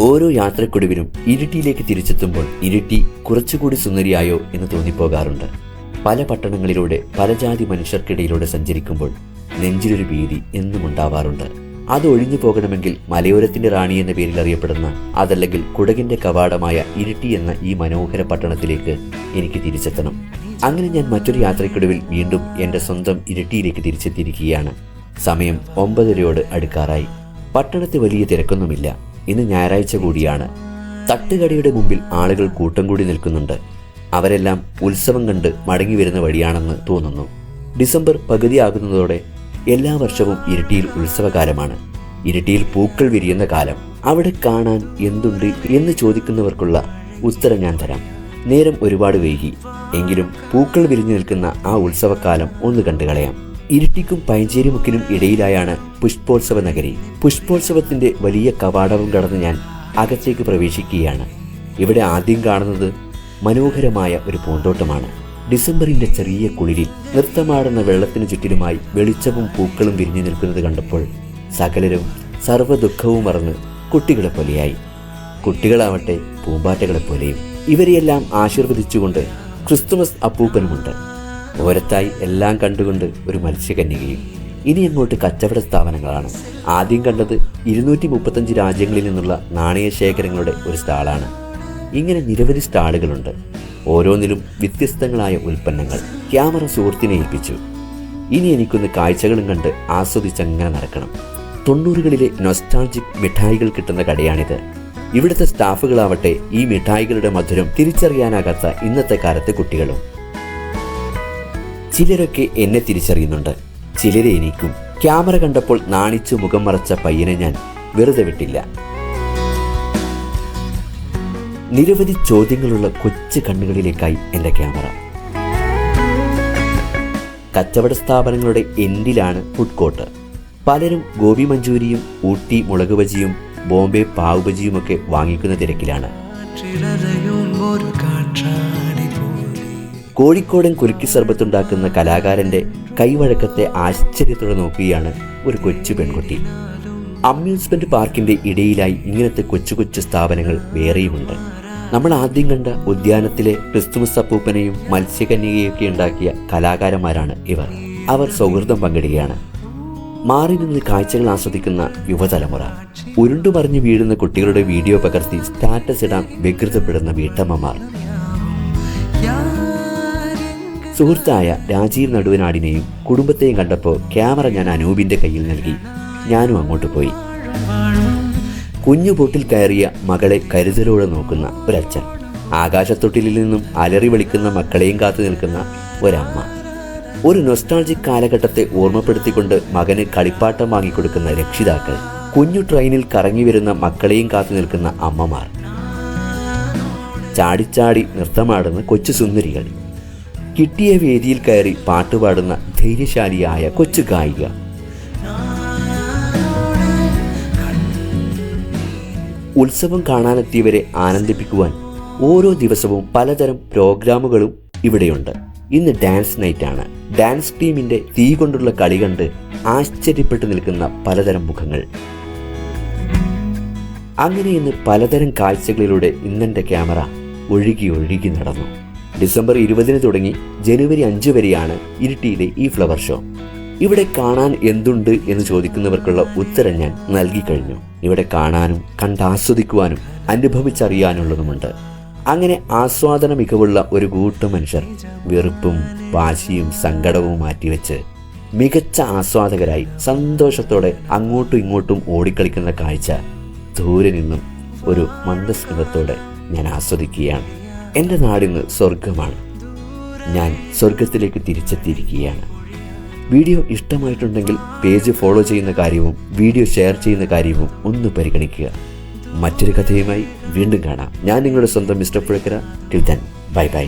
ഓരോ യാത്രക്കൊടുവിലും ഇരിട്ടിയിലേക്ക് തിരിച്ചെത്തുമ്പോൾ ഇരിട്ടി കുറച്ചുകൂടി സുന്ദരിയായോ എന്ന് തോന്നിപ്പോകാറുണ്ട്. പല പട്ടണങ്ങളിലൂടെ പല ജാതി മനുഷ്യർക്കിടയിലൂടെ സഞ്ചരിക്കുമ്പോൾ നെഞ്ചിലൊരു ഭീതി എന്നും ഉണ്ടാവാറുണ്ട്. അത് ഒഴിഞ്ഞു പോകണമെങ്കിൽ മലയോരത്തിന്റെ റാണി എന്ന പേരിൽ അറിയപ്പെടുന്ന, അതല്ലെങ്കിൽ കുടകിന്റെ കവാടമായ ഇരിട്ടി എന്ന ഈ മനോഹര പട്ടണത്തിലേക്ക് എനിക്ക് തിരിച്ചെത്തണം. അങ്ങനെ ഞാൻ മറ്റൊരു യാത്രയ്ക്കൊടുവിൽ വീണ്ടും എൻ്റെ സ്വന്തം ഇരിട്ടിയിലേക്ക് തിരിച്ചെത്തിയിരിക്കുകയാണ്. സമയം 9:30 അടുക്കാറായി. പട്ടണത്തിൽ വലിയ തിരക്കൊന്നുമില്ല. ഇന്ന് ഞായറാഴ്ച കൂടിയാണ്. തട്ടുകടയുടെ മുമ്പിൽ ആളുകൾ കൂട്ടം കൂടി നിൽക്കുന്നുണ്ട്. അവരെല്ലാം ഉത്സവം കണ്ട് മടങ്ങി വരുന്ന വഴിയാണെന്ന് തോന്നുന്നു. ഡിസംബർ പകുതിയാകുന്നതോടെ എല്ലാ വർഷവും ഇരിട്ടിയിൽ ഉത്സവകാലമാണ്. ഇരിട്ടിയിൽ പൂക്കൾ വിരിയുന്ന കാലം. അവിടെ കാണാൻ എന്തുണ്ട് എന്ന് ചോദിക്കുന്നവർക്കുള്ള ഉത്തരം ഞാൻ തരാം. നേരം ഒരുപാട് വൈകി. എങ്കിലും പൂക്കൾ വിരിഞ്ഞു നിൽക്കുന്ന ആ ഉത്സവക്കാലം ഒന്ന് കണ്ടുകളയാം. ഇരിട്ടിക്കും പയഞ്ചേരിമുക്കിനും ഇടയിലായാണ് പുഷ്പോത്സവ നഗരി. പുഷ്പോത്സവത്തിന്റെ വലിയ കവാടവും കടന്ന് ഞാൻ അകത്തേക്ക് പ്രവേശിക്കുകയാണ്. ഇവിടെ ആദ്യം കാണുന്നത് മനോഹരമായ ഒരു പൂന്തോട്ടമാണ്. ഡിസംബറിന്റെ ചെറിയ കുളിരിൽ നൃത്തമാടുന്ന വെള്ളത്തിന് ചുറ്റിലുമായി വെളിച്ചവും പൂക്കളും വിരിഞ്ഞു നിൽക്കുന്നത് കണ്ടപ്പോൾ സകലരും സർവ്വ ദുഃഖവും മറന്ന് കുട്ടികളെ പോലെയായി. കുട്ടികളാവട്ടെ പൂമ്പാറ്റകളെ പോലെയും. ഇവരെയെല്ലാം ആശീർവദിച്ചുകൊണ്ട് ക്രിസ്തുമസ് അപ്പൂപ്പനുമുണ്ട്. ഓരത്തായി എല്ലാം കണ്ടുകൊണ്ട് ഒരു മത്സ്യകന്യകയും. ഇനി അങ്ങോട്ട് കച്ചവട സ്ഥാപനങ്ങളാണ്. ആദ്യം കണ്ടത് 235 രാജ്യങ്ങളിൽ നിന്നുള്ള നാണയശേഖരങ്ങളുടെ ഒരു സ്റ്റാളാണ്. ഇങ്ങനെ നിരവധി സ്റ്റാളുകളുണ്ട്. ഓരോന്നിലും വ്യത്യസ്തങ്ങളായ ഉൽപ്പന്നങ്ങൾ. ക്യാമറ സുഹൃത്തിനെ ഏൽപ്പിച്ചു. ഇനി എനിക്കൊന്ന് കാഴ്ചകളും കണ്ട് ആസ്വദിച്ചങ്ങനെ നടക്കണം. 90കളിലെ നൊസ്റ്റാൾജിക് മിഠായികൾ കിട്ടുന്ന കടയാണിത്. ഇവിടുത്തെ സ്റ്റാഫുകളാവട്ടെ ഈ മിഠായികളുടെ മധുരം തിരിച്ചറിയാനാകാത്ത ഇന്നത്തെ കാലത്തെ കുട്ടികളും. ചിലരൊക്കെ എന്നെ തിരിച്ചറിയുന്നുണ്ട്, ചിലരെ എനിക്കും. ക്യാമറ കണ്ടപ്പോൾ നാണിച്ചു മുഖം മറച്ച പയ്യനെ ഞാൻ വെറുതെ വിട്ടില്ല. നിരവധി ചോദ്യങ്ങളുള്ള കൊച്ചു കണ്ണുകളിലേക്കായി എൻ്റെ ക്യാമറ. കച്ചവട സ്ഥാപനങ്ങളുടെ എൻഡിലാണ് ഫുഡ് കോർട്ട്. പലരും ഗോപി മഞ്ചൂരിയും ഊട്ടി മുളക് ബജിയും ബോംബെ പാവ് ബജിയുമൊക്കെ വാങ്ങിക്കുന്ന തിരക്കിലാണ്. കോഴിക്കോടൻ കുലുക്കി സർബത്തുണ്ടാക്കുന്ന കലാകാരന്റെ കൈവഴക്കത്തെ ആശ്ചര്യത്തോടെ നോക്കുകയാണ് ഒരു കൊച്ചു പെൺകുട്ടി. അമ്യൂസ്മെന്റ് പാർക്കിന്റെ ഇടയിലായി ഇങ്ങനത്തെ കൊച്ചു കൊച്ചു സ്ഥാപനങ്ങൾ വേറെയുമുണ്ട്. നമ്മൾ ആദ്യം കണ്ട ഉദ്യാനത്തിലെ ക്രിസ്തുമസ് അപ്പൂപ്പനെയും മത്സ്യകന്യകയൊക്കെ ഉണ്ടാക്കിയ കലാകാരന്മാരാണ് ഇവർ. അവർ സൗഹൃദം പങ്കിടുകയാണ്. മാറി നിന്ന് കാഴ്ചകൾ ആസ്വദിക്കുന്ന യുവതലമുറ. ഉരുണ്ടുമറിഞ്ഞു വീഴുന്ന കുട്ടികളുടെ വീഡിയോ പകർത്തി സ്റ്റാറ്റസ് ഇടാൻ വ്യഗ്രതപ്പെടുന്ന വീട്ടമ്മമാർ. സുഹൃത്തായ രാജീവ് നടുവനാടിനെയും കുടുംബത്തെയും കണ്ടപ്പോൾ ക്യാമറ ഞാൻ അനൂപിന്റെ കയ്യിൽ നൽകി. ഞാനും അങ്ങോട്ട് പോയി. കുഞ്ഞു ബോട്ടിൽ കയറിയ മകളെ കരുതലോടെ നോക്കുന്ന ഒരച്ഛൻ. ആകാശത്തൊട്ടിലിൽ നിന്നും അലറി വിളിക്കുന്ന മക്കളെയും കാത്തു നിൽക്കുന്ന ഒരമ്മ. ഒരു നൊസ്റ്റാൾജിക് കാലഘട്ടത്തെ ഓർമ്മപ്പെടുത്തിക്കൊണ്ട് മകന് കളിപ്പാട്ടം വാങ്ങിക്കൊടുക്കുന്ന രക്ഷിതാക്കൾ. കുഞ്ഞു ട്രെയിനിൽ കറങ്ങി വരുന്ന മക്കളെയും കാത്തു നിൽക്കുന്ന അമ്മമാർ. ചാടിച്ചാടി നൃത്തമാടുന്ന കൊച്ചു സുന്ദരികൾ. കിട്ടിയ വേദിയിൽ കയറി പാട്ടുപാടുന്ന ധൈര്യശാലിയായ കൊച്ചു ഗായിക. ഉത്സവം കാണാനെത്തിയവരെ ആനന്ദിപ്പിക്കുവാൻ ഓരോ ദിവസവും പലതരം പ്രോഗ്രാമുകളും ഇവിടെയുണ്ട്. ഇന്ന് ഡാൻസ് നൈറ്റാണ്. ഡാൻസ് ടീമിന്റെ തീ കൊണ്ടുള്ള കളി കണ്ട് ആശ്ചര്യപ്പെട്ടു നിൽക്കുന്ന പലതരം മുഖങ്ങൾ. അങ്ങനെ ഇന്ന് പലതരം കാഴ്ചകളിലൂടെ ഇന്നെൻ്റെ ക്യാമറ ഒഴുകി ഒഴുകി നടന്നു. ഡിസംബർ 20 തുടങ്ങി ജനുവരി 5 വരെയാണ് ഇരിട്ടിയിലെ ഈ ഫ്ലവർ ഷോ. ഇവിടെ കാണാൻ എന്തുണ്ട് എന്ന് ചോദിക്കുന്നവർക്കുള്ള ഉത്തരം ഞാൻ നൽകി കഴിഞ്ഞു. ഇവിടെ കാണാനും കണ്ടാസ്വദിക്കുവാനും അനുഭവിച്ചറിയാനുള്ളതുമുണ്ട്. അങ്ങനെ ആസ്വാദന മികവുള്ള ഒരു കൂട്ടം മനുഷ്യർ വെറുപ്പും വാശിയും സങ്കടവും മാറ്റിവെച്ച് മികച്ച ആസ്വാദകരായി സന്തോഷത്തോടെ അങ്ങോട്ടും ഇങ്ങോട്ടും ഓടിക്കളിക്കുന്ന കാഴ്ച ദൂരെ നിന്നും ഒരു മന്ദസ്മിതത്തോടെ ഞാൻ ആസ്വദിക്കുകയാണ്. എൻ്റെ നാടിന്ന് സ്വർഗമാണ്. ഞാൻ സ്വർഗത്തിലേക്ക് തിരിച്ചെത്തിയിരിക്കുകയാണ്. വീഡിയോ ഇഷ്ടമായിട്ടുണ്ടെങ്കിൽ പേജ് ഫോളോ ചെയ്യുന്ന കാര്യവും വീഡിയോ ഷെയർ ചെയ്യുന്ന കാര്യവും ഒന്ന് പരിഗണിക്കുക. മറ്റൊരു കഥയുമായി വീണ്ടും കാണാം. ഞാൻ നിങ്ങളുടെ സ്വന്തം mister Puzhakkara. Till then, bye by.